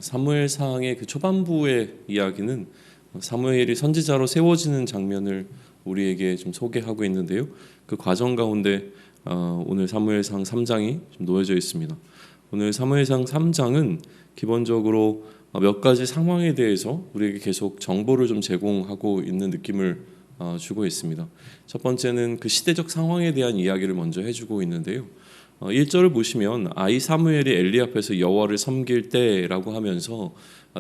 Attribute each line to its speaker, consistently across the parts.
Speaker 1: 사무엘상의 그 초반부의 이야기는 사무엘이 선지자로 세워지는 장면을 우리에게 좀 소개하고 있는데요. 그 과정 가운데 오늘 사무엘상 3장이 좀 놓여져 있습니다. 오늘 사무엘상 3장은 기본적으로 몇 가지 상황에 대해서 우리에게 계속 정보를 좀 제공하고 있는 느낌을 주고 있습니다. 첫 번째는 그 시대적 상황에 대한 이야기를 먼저 해주고 있는데요. 1절을 보시면 아이 사무엘이 엘리 앞에서 여호와를 섬길 때라고 하면서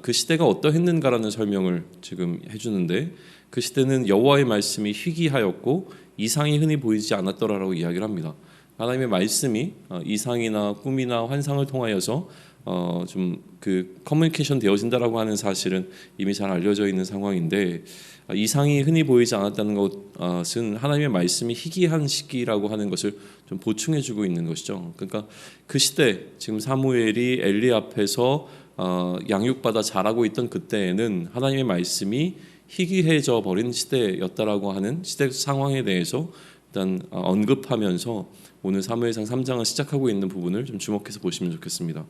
Speaker 1: 그 시대가 어떠했는가라는 설명을 지금 해주는데, 그 시대는 여호와의 말씀이 희귀하였고 이상이 흔히 보이지 않았더라라고 이야기를 합니다. 하나님의 말씀이 이상이나 꿈이나 환상을 통하여서 좀 그 커뮤니케이션 되어진다라고 하는 사실은 이미 잘 알려져 있는 상황인데, 이상이 흔히 보이지 않았다는 것은 하나님의 말씀이 희귀한 시기라고 하는 것을 좀 보충해주고 있는 것이죠. 그러니까 그 시대, 지금 사무엘이 엘리 앞에서 양육받아 자라고 있던 그때에는 하나님의 말씀이 희귀해져 버린 시대였다라고 하는 시대 상황에 대해서 일단 언급하면서 오늘 사무엘상 3장을 시작하고 있는 부분을 좀 주목해서 보시면 좋겠습니다.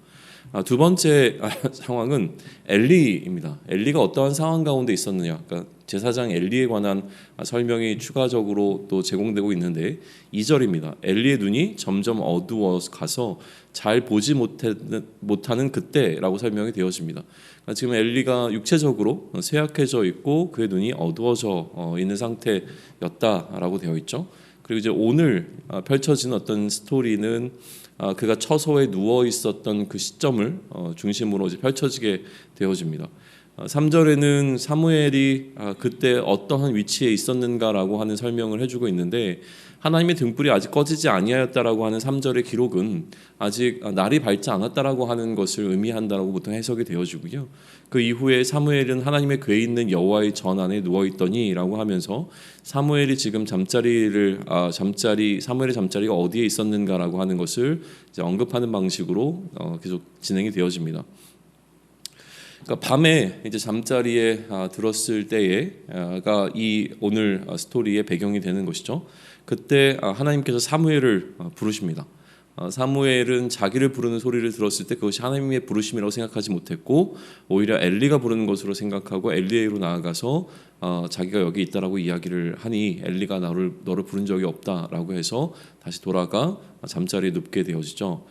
Speaker 1: 두 번째 상황은 엘리입니다. 엘리가 어떠한 상황 가운데 있었느냐, 그러니까 제사장 엘리에 관한 설명이 추가적으로 또 제공되고 있는데, 2절입니다. 엘리의 눈이 점점 어두워 가서 잘 보지 못하는 그때라고 설명이 되어집니다. 그러니까 지금 엘리가 육체적으로 쇠약해져 있고 그의 눈이 어두워져 있는 상태였다라고 되어 있죠. 그리고 이제 오늘 펼쳐진 어떤 스토리는 그가 처소에 누워 있었던 그 시점을 중심으로 이제 펼쳐지게 되어집니다. 3절에는 사무엘이 그때 어떠한 위치에 있었는가라고 하는 설명을 해주고 있는데, 하나님의 등불이 아직 꺼지지 아니하였다라고 하는 3절의 기록은 아직 날이 밝지 않았다라고 하는 것을 의미한다라고 보통 해석이 되어지고요. 그 이후에 사무엘은 하나님의 궤에 있는 여호와의 전 안에 누워 있더니라고 하면서 사무엘이 지금 사무엘의 잠자리가 어디에 있었는가라고 하는 것을 이제 언급하는 방식으로 계속 진행이 되어집니다. 그러니까 밤에 이제 잠자리에 들었을 때에가 이 오늘 스토리의 배경이 되는 것이죠. 그때 하나님께서 사무엘을 부르십니다. 사무엘은 자기를 부르는 소리를 들었을 때 그것이 하나님의 부르심이라고 생각하지 못했고, 오히려 엘리가 부르는 것으로 생각하고 엘리에게로 나아가서 자기가 여기 있다라고 이야기를 하니, 엘리가 너를 부른 적이 없다라고 해서 다시 돌아가 잠자리에 눕게 되어지죠.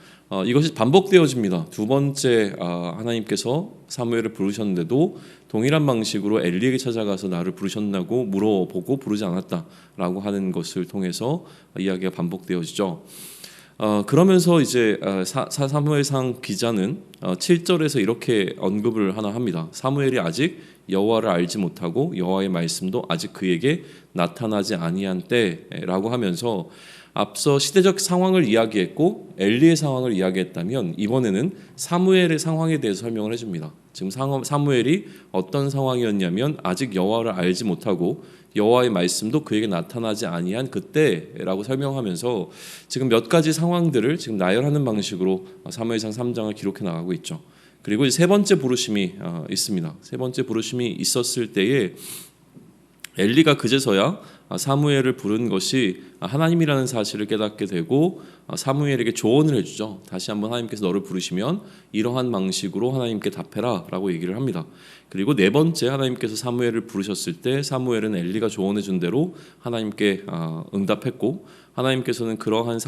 Speaker 1: 이것이 반복되어집니다. 두 번째 하나님께서 사무엘을 부르셨는데도 동일한 방식으로 엘리에게 찾아가서 나를 부르셨나고 물어보고 부르지 않았다라고 하는 것을 통해서 이야기가 반복되어지죠. 그러면서 이제 사무엘상 기자는 7절에서 이렇게 언급을 하나 합니다. 사무엘이 아직 여호와를 알지 못하고 여호와의 말씀도 아직 그에게 나타나지 아니한 때라고 하면서, 앞서 시대적 상황을 이야기했고 엘리의 상황을 이야기했다면 이번에는 사무엘의 상황에 대해서 설명을 해줍니다. 지금 사무엘이 어떤 상황이었냐면 아직 여호와를 알지 못하고 여호와의 말씀도 그에게 나타나지 아니한 그때라고 설명하면서 지금 몇 가지 상황들을 지금 나열하는 방식으로 사무엘상 3장을 기록해 나가고 있죠. 그리고 세 번째 부르심이 있습니다. 세 번째 부르심이 있었을 때에 엘리가 그제서야 사무엘을 부른 것이 하나님이라는 사실을 깨닫게 되고 사무엘에게 조언을 해주죠. 다시 한번 하나님께서 너를 부르시면 이러한 방식으로 하나님께 답해라 라고 얘기를 합니다. 그리고 네 번째, 하나님께서 사무엘을 부르셨을 때 사무엘은 엘리가 조언해 준 대로 하나님께 응답했고, 하나님께서는 그러한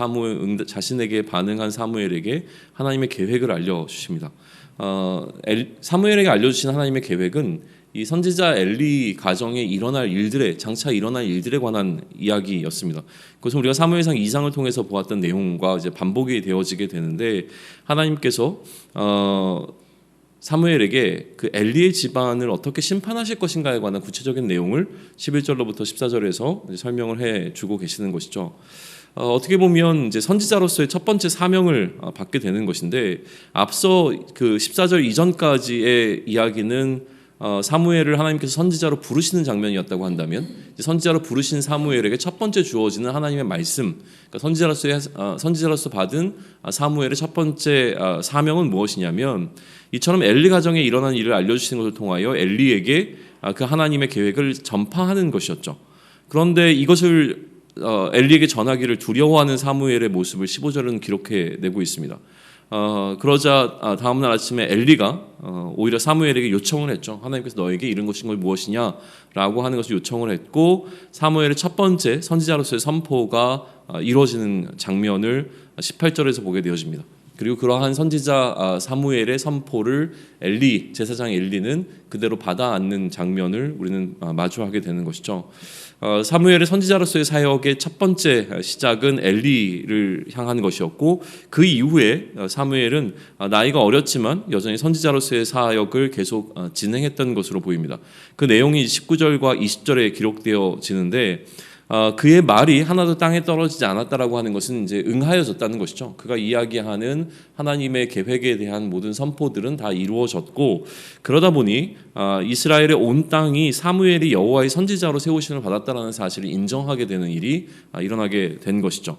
Speaker 1: 자신에게 반응한 사무엘에게 하나님의 계획을 알려주십니다. 사무엘에게 알려주신 하나님의 계획은 이 선지자 엘리 가정에 장차 일어날 일들에 관한 이야기였습니다. 그것은 우리가 사무엘상 2장을 통해서 보았던 내용과 이제 반복이 되어지게 되는데, 하나님께서 사무엘에게 그 엘리의 집안을 어떻게 심판하실 것인가에 관한 구체적인 내용을 11절로부터 14절에서 설명을 해주고 계시는 것이죠. 어떻게 보면 이제 선지자로서의 첫 번째 사명을 받게 되는 것인데, 앞서 그 14절 이전까지의 이야기는 사무엘을 하나님께서 선지자로 부르시는 장면이었다고 한다면, 선지자로 부르신 사무엘에게 첫 번째 주어지는 하나님의 말씀, 그러니까 선지자로서 받은 사무엘의 첫 번째 사명은 무엇이냐면, 이처럼 엘리 가정에 일어난 일을 알려주시는 것을 통하여 엘리에게 그 하나님의 계획을 전파하는 것이었죠. 그런데 이것을 엘리에게 전하기를 두려워하는 사무엘의 모습을 15절은 기록해내고 있습니다. 그러자 다음날 아침에 엘리가 오히려 사무엘에게 요청을 했죠. 하나님께서 너에게 이른 것인 걸 무엇이냐라고 하는 것을 요청을 했고, 사무엘의 첫 번째 선지자로서의 선포가 이루어지는 장면을 18절에서 보게 되어집니다. 그리고 그러한 선지자 사무엘의 선포를 제사장 엘리는 그대로 받아 안는 장면을 우리는 마주하게 되는 것이죠. 사무엘의 선지자로서의 사역의 첫 번째 시작은 엘리를 향한 것이었고, 그 이후에 사무엘은 나이가 어렸지만 여전히 선지자로서의 사역을 계속 진행했던 것으로 보입니다. 그 내용이 19절과 20절에 기록되어지는데, 그의 말이 하나도 땅에 떨어지지 않았다라고 하는 것은 이제 응하여졌다는 것이죠. 그가 이야기하는 하나님의 계획에 대한 모든 선포들은 다 이루어졌고, 그러다 보니 이스라엘의 온 땅이 사무엘이 여호와의 선지자로 세우심을 받았다라는 사실을 인정하게 되는 일이 일어나게 된 것이죠.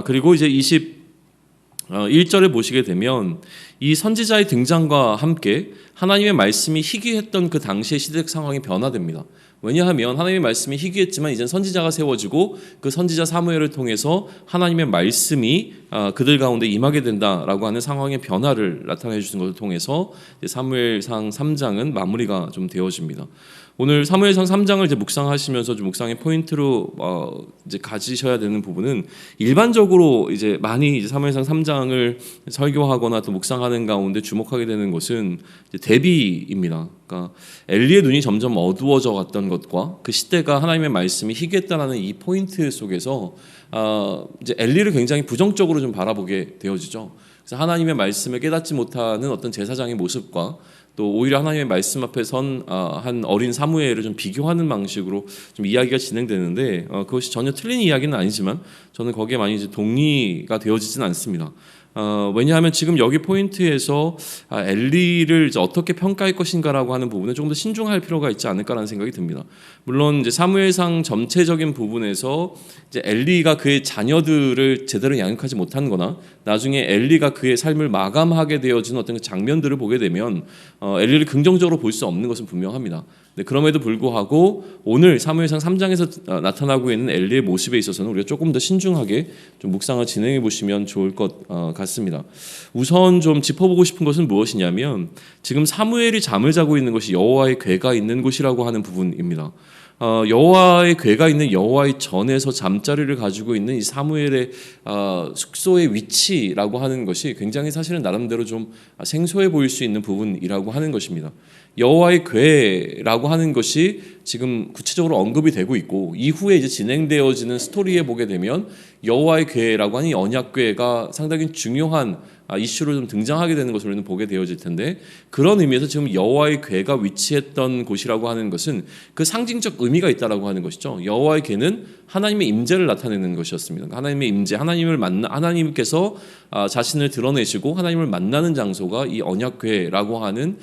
Speaker 1: 그리고 이제 21절에 보시게 되면 이 선지자의 등장과 함께 하나님의 말씀이 희귀했던 그 당시의 시대적 상황이 변화됩니다. 왜냐하면 하나님의 말씀이 희귀했지만 이젠 선지자가 세워지고, 그 선지자 사무엘을 통해서 하나님의 말씀이 그들 가운데 임하게 된다라고 하는 상황의 변화를 나타내 주신 것을 통해서 사무엘상 3장은 마무리가 좀 되어집니다. 오늘 사무엘상 3장을 이제 묵상하시면서 좀 묵상의 포인트로 이제 가지셔야 되는 부분은, 일반적으로 이제 많이 이제 사무엘상 3장을 설교하거나 또 묵상하는 가운데 주목하게 되는 것은 이제 대비입니다. 그러니까 엘리의 눈이 점점 어두워져 갔던 것과 그 시대가 하나님의 말씀이 희귀했다라는 이 포인트 속에서 이제 엘리를 굉장히 부정적으로 좀 바라보게 되어지죠. 그래서 하나님의 말씀을 깨닫지 못하는 어떤 제사장의 모습과 또 오히려 하나님의 말씀 앞에 선 한 어린 사무엘을 좀 비교하는 방식으로 좀 이야기가 진행되는데, 그것이 전혀 틀린 이야기는 아니지만 저는 거기에 많이 이제 동의가 되어지지는 않습니다. 왜냐하면 지금 여기 포인트에서 엘리를 이제 어떻게 평가할 것인가라고 하는 부분에 조금 더 신중할 필요가 있지 않을까라는 생각이 듭니다. 물론 이제 사무엘상 전체적인 부분에서 이제 엘리가 그의 자녀들을 제대로 양육하지 못한거나 나중에 엘리가 그의 삶을 마감하게 되어지는 어떤 장면들을 보게 되면 엘리를 긍정적으로 볼 수 없는 것은 분명합니다. 그럼에도 불구하고 오늘 사무엘상 3장에서 나타나고 있는 엘리의 모습에 있어서는 우리가 조금 더 신중하게 좀 묵상을 진행해 보시면 좋을 것 같습니다. 우선 좀 짚어보고 싶은 것은 무엇이냐면, 지금 사무엘이 잠을 자고 있는 것이 여호와의 궤가 있는 곳이라고 하는 부분입니다. 여호와의 궤가 있는 여호와의 전에서 잠자리를 가지고 있는 이 사무엘의 숙소의 위치라고 하는 것이 굉장히 사실은 나름대로 좀 생소해 보일 수 있는 부분이라고 하는 것입니다. 여호와의 궤라고 하는 것이 지금 구체적으로 언급이 되고 있고, 이후에 이제 진행되어지는 스토리에 보게 되면 여호와의 궤라고 하는 이 언약궤가 상당히 중요한 이슈로 좀 등장하게 되는 것을 우리는 보게 되어질 텐데, 그런 의미에서 지금 여호와의 궤가 위치했던 곳이라고 하는 것은 그 상징적 의미가 있다라고 하는 것이죠. 여호와의 궤는 하나님의 임재를 나타내는 것이었습니다. 하나님의 임재, 하나님께서 자신을 드러내시고 하나님을 만나는 장소가 이 언약궤라고 하는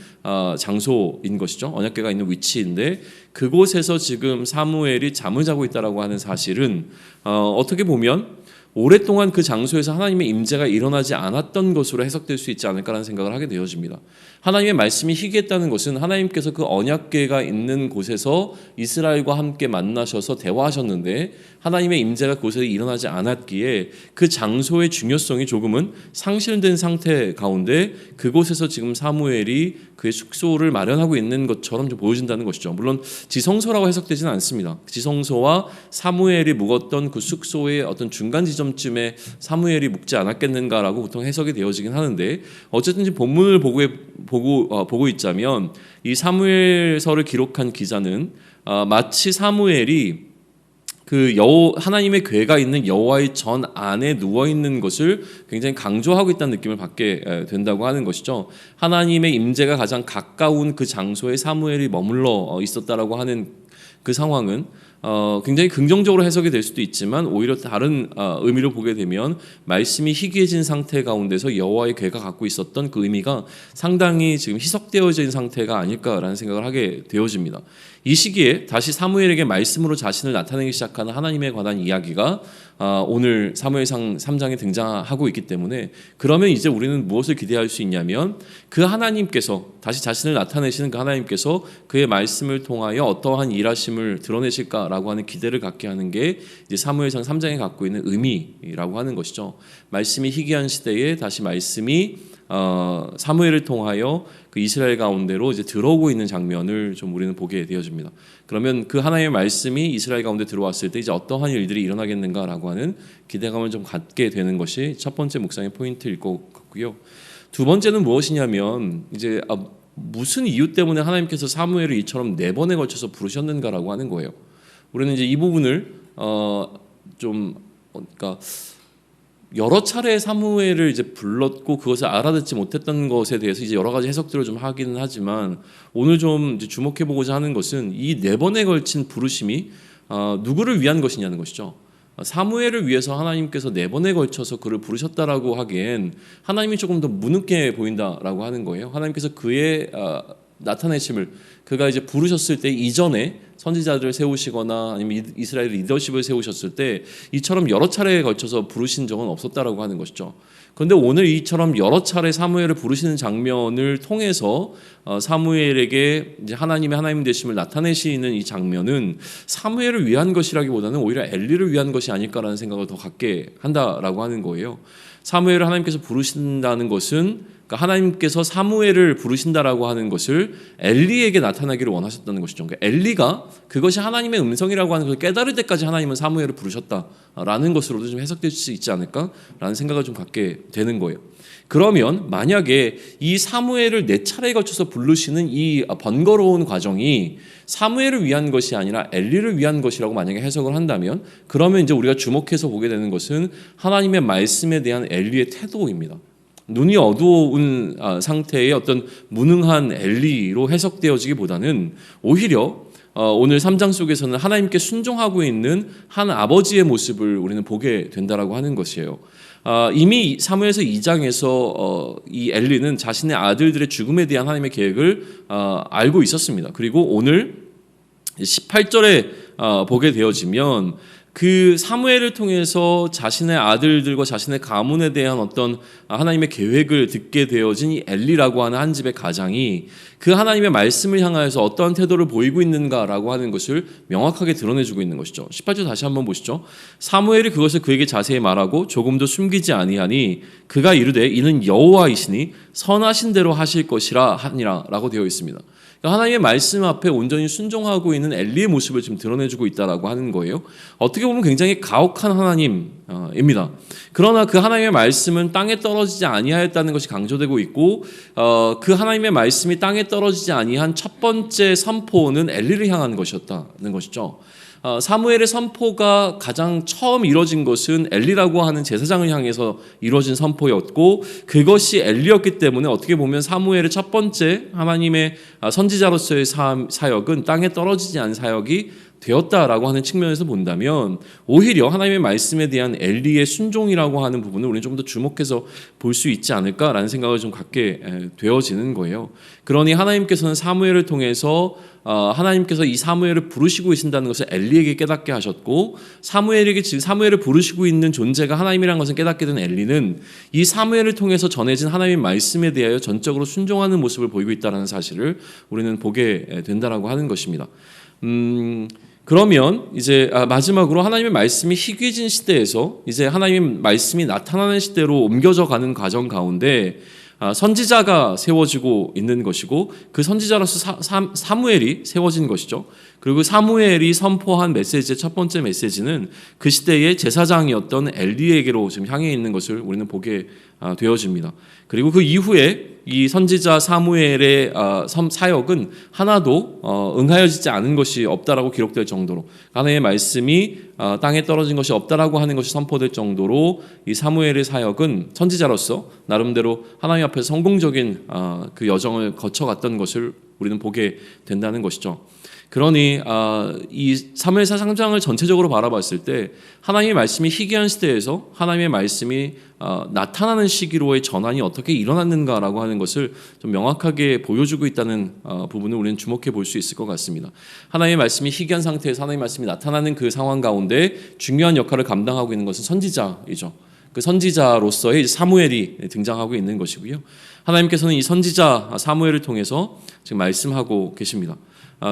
Speaker 1: 장소인 것이죠. 언약궤가 있는 위치인데, 그곳에서 지금 사무엘이 잠을 자고 있다라고 하는 사실은 어떻게 보면 오랫동안 그 장소에서 하나님의 임재가 일어나지 않았던 것으로 해석될 수 있지 않을까라는 생각을 하게 되어집니다. 하나님의 말씀이 희귀했다는 것은 하나님께서 그 언약궤가 있는 곳에서 이스라엘과 함께 만나셔서 대화하셨는데 하나님의 임재가 그곳에 일어나지 않았기에 그 장소의 중요성이 조금은 상실된 상태 가운데 그곳에서 지금 사무엘이 그의 숙소를 마련하고 있는 것처럼 좀 보여진다는 것이죠. 물론 지성소라고 해석되지는 않습니다. 지성소와 사무엘이 묵었던 그 숙소의 어떤 중간 지점쯤에 사무엘이 묵지 않았겠는가라고 보통 해석이 되어지긴 하는데, 어쨌든 본문을 보고 있자면 이 사무엘서를 기록한 기자는 마치 사무엘이 그 하나님의 궤가 있는 여호와의 전 안에 누워 있는 것을 굉장히 강조하고 있다는 느낌을 받게 된다고 하는 것이죠. 하나님의 임재가 가장 가까운 그 장소에 사무엘이 머물러 있었다라고 하는 그 상황은 굉장히 긍정적으로 해석이 될 수도 있지만, 오히려 다른 의미로 보게 되면 말씀이 희귀해진 상태 가운데서 여호와의 궤가 갖고 있었던 그 의미가 상당히 지금 희석되어진 상태가 아닐까라는 생각을 하게 되어집니다. 이 시기에 다시 사무엘에게 말씀으로 자신을 나타내기 시작하는 하나님에 관한 이야기가 오늘 사무엘상 3장에 등장하고 있기 때문에, 그러면 이제 우리는 무엇을 기대할 수 있냐면, 그 하나님께서 다시 자신을 나타내시는 그 하나님께서 그의 말씀을 통하여 어떠한 일하심을 드러내실까라고 하는 기대를 갖게 하는 게 이제 사무엘상 3장이 갖고 있는 의미라고 하는 것이죠. 말씀이 희귀한 시대에 다시 말씀이 사무엘을 통하여 그 이스라엘 가운데로 이제 들어오고 있는 장면을 좀 우리는 보게 되어집니다. 그러면 그 하나님의 말씀이 이스라엘 가운데 들어왔을 때 이제 어떠한 일들이 일어나겠는가라고 하는 기대감을 좀 갖게 되는 것이 첫 번째 묵상의 포인트일 것 같고요. 두 번째는 무엇이냐면 이제 무슨 이유 때문에 하나님께서 사무엘을 이처럼 4번에 걸쳐서 부르셨는가라고 하는 거예요. 우리는 이제 이 부분을 그러니까 여러 차례 사무엘을 이제 불렀고 그것을 알아듣지 못했던 것에 대해서 이제 여러 가지 해석들을 좀 하기는 하지만 오늘 좀 이제 주목해 보고자 하는 것은 이 4번에 걸친 부르심이 누구를 위한 것이냐는 것이죠. 사무엘을 위해서 하나님께서 4번에 걸쳐서 그를 부르셨다라고 하기엔 하나님이 조금 더 무능해 보인다라고 하는 거예요. 하나님께서 그의 나타내심을 그가 이제 부르셨을 때 이전에 선지자들을 세우시거나 아니면 이스라엘 리더십을 세우셨을 때 이처럼 여러 차례에 걸쳐서 부르신 적은 없었다라고 하는 것이죠. 그런데 오늘 이처럼 여러 차례 사무엘을 부르시는 장면을 통해서 사무엘에게 이제 하나님 되심을 나타내시는 이 장면은 사무엘을 위한 것이라기보다는 오히려 엘리를 위한 것이 아닐까라는 생각을 더 갖게 한다라고 하는 거예요. 사무엘을 하나님께서 부르신다는 것은 그러니까 하나님께서 사무엘을 부르신다라고 하는 것을 엘리에게 나타나기를 원하셨다는 것이죠. 그러니까 엘리가 그것이 하나님의 음성이라고 하는 것을 깨달을 때까지 하나님은 사무엘을 부르셨다라는 것으로도 좀 해석될 수 있지 않을까라는 생각을 좀 갖게 되는 거예요. 그러면 만약에 이 사무엘을 4차례에 걸쳐서 부르시는 이 번거로운 과정이 사무엘을 위한 것이 아니라 엘리를 위한 것이라고 만약에 해석을 한다면 그러면 이제 우리가 주목해서 보게 되는 것은 하나님의 말씀에 대한 엘리의 태도입니다. 눈이 어두운 상태의 어떤 무능한 엘리로 해석되어지기보다는 오히려 오늘 3장 속에서는 하나님께 순종하고 있는 한 아버지의 모습을 우리는 보게 된다라고 하는 것이에요. 이미 사무엘서 2장에서 이 엘리는 자신의 아들들의 죽음에 대한 하나님의 계획을 알고 있었습니다. 그리고 오늘 18절에 보게 되어지면 그 사무엘을 통해서 자신의 아들들과 자신의 가문에 대한 어떤 하나님의 계획을 듣게 되어진 이 엘리라고 하는 한 집의 가장이 그 하나님의 말씀을 향하여서 어떠한 태도를 보이고 있는가라고 하는 것을 명확하게 드러내주고 있는 것이죠. 18절 다시 한번 보시죠. 사무엘이 그것을 그에게 자세히 말하고 조금도 숨기지 아니하니 그가 이르되 이는 여호와이시니 선하신 대로 하실 것이라 하니라 라고 되어 있습니다. 하나님의 말씀 앞에 온전히 순종하고 있는 엘리의 모습을 지금 드러내주고 있다라고 하는 거예요. 어떻게 보면 굉장히 가혹한 하나님입니다. 그러나 그 하나님의 말씀은 땅에 떨어지지 아니하였다는 것이 강조되고 있고 그 하나님의 말씀이 땅에 떨어지지 아니한 첫 번째 선포는 엘리를 향한 것이었다는 것이죠. 사무엘의 선포가 가장 처음 이루어진 것은 엘리라고 하는 제사장을 향해서 이루어진 선포였고 그것이 엘리였기 때문에 어떻게 보면 사무엘의 첫 번째 하나님의 선지자로서의 사역은 땅에 떨어지지 않은 사역이 되었다라고 하는 측면에서 본다면 오히려 하나님의 말씀에 대한 엘리의 순종이라고 하는 부분을 우리는 좀 더 주목해서 볼 수 있지 않을까라는 생각을 좀 갖게 되어지는 거예요. 그러니 하나님께서는 사무엘을 통해서 하나님께서 이 사무엘을 부르시고 계신다는 것을 엘리에게 깨닫게 하셨고 사무엘에게 지금 사무엘을 부르시고 있는 존재가 하나님이라는 것을 깨닫게 된 엘리는 이 사무엘을 통해서 전해진 하나님의 말씀에 대하여 전적으로 순종하는 모습을 보이고 있다는 사실을 우리는 보게 된다라고 하는 것입니다. 그러면 이제 마지막으로 하나님의 말씀이 희귀해진 시대에서 이제 하나님의 말씀이 나타나는 시대로 옮겨져 가는 과정 가운데 선지자가 세워지고 있는 것이고 그 선지자로서 사무엘이 세워진 것이죠. 그리고 사무엘이 선포한 메시지의 첫 번째 메시지는 그 시대의 제사장이었던 엘리에게로 지금 향해 있는 것을 우리는 보게 되어집니다. 그리고 그 이후에 이 선지자 사무엘의 사역은 하나도 응하여지지 않은 것이 없다라고 기록될 정도로 하나님의 말씀이 땅에 떨어진 것이 없다라고 하는 것이 선포될 정도로 이 사무엘의 사역은 선지자로서 나름대로 하나님 앞에서 성공적인 그 여정을 거쳐갔던 것을 우리는 보게 된다는 것이죠. 그러니 이 사무엘상 3장을 전체적으로 바라봤을 때 하나님의 말씀이 희귀한 시대에서 하나님의 말씀이 나타나는 시기로의 전환이 어떻게 일어났는가라고 하는 것을 좀 명확하게 보여주고 있다는 부분을 우리는 주목해 볼 수 있을 것 같습니다. 하나님의 말씀이 희귀한 상태에서 하나님의 말씀이 나타나는 그 상황 가운데 중요한 역할을 감당하고 있는 것은 선지자이죠. 그 선지자로서의 사무엘이 등장하고 있는 것이고요. 하나님께서는 이 선지자 사무엘을 통해서 지금 말씀하고 계십니다.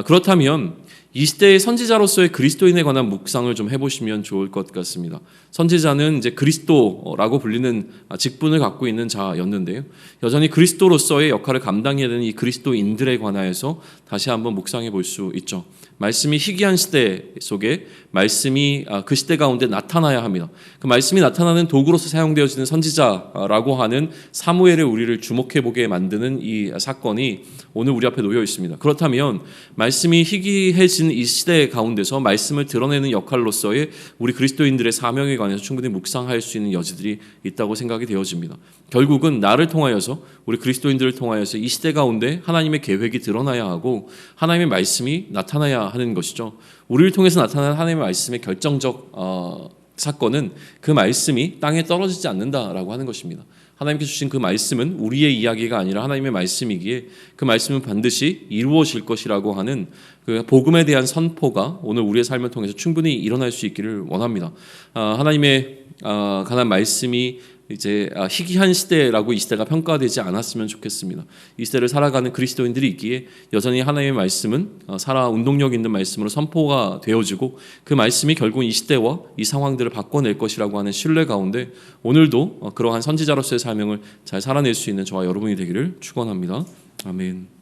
Speaker 1: 그렇다면 이 시대의 선지자로서의 그리스도인에 관한 묵상을 좀 해보시면 좋을 것 같습니다. 선지자는 이제 그리스도라고 불리는 직분을 갖고 있는 자였는데요. 여전히 그리스도로서의 역할을 감당해야 되는 이 그리스도인들에 관하여서 다시 한번 묵상해 볼 수 있죠. 말씀이 희귀한 시대 속에 말씀이 그 시대 가운데 나타나야 합니다. 그 말씀이 나타나는 도구로서 사용되어지는 선지자라고 하는 사무엘의 우리를 주목해 보게 만드는 이 사건이 오늘 우리 앞에 놓여 있습니다. 그렇다면 말씀이 희귀해진 이 시대 가운데서 말씀을 드러내는 역할로서의 우리 그리스도인들의 사명에 관해서 충분히 묵상할 수 있는 여지들이 있다고 생각이 되어집니다. 결국은 나를 통하여서 우리 그리스도인들을 통하여서 이 시대 가운데 하나님의 계획이 드러나야 하고 하나님의 말씀이 나타나야 하는 것이죠. 우리를 통해서 나타나는 하나님의 말씀의 결정적 사건은 그 말씀이 땅에 떨어지지 않는다라고 하는 것입니다. 하나님께서 주신 그 말씀은 우리의 이야기가 아니라 하나님의 말씀이기에 그 말씀은 반드시 이루어질 것이라고 하는 그 복음에 대한 선포가 오늘 우리의 삶을 통해서 충분히 일어날 수 있기를 원합니다. 하나님의 관한 말씀이 이제 희귀한 시대라고 이 시대가 평가되지 않았으면 좋겠습니다. 이 시대를 살아가는 그리스도인들이 있기에 여전히 하나님의 말씀은 살아 운동력 있는 말씀으로 선포가 되어지고 그 말씀이 결국 이 시대와 이 상황들을 바꿔낼 것이라고 하는 신뢰 가운데 오늘도 그러한 선지자로서의 사명을 잘 살아낼 수 있는 저와 여러분이 되기를 축원합니다. 아멘.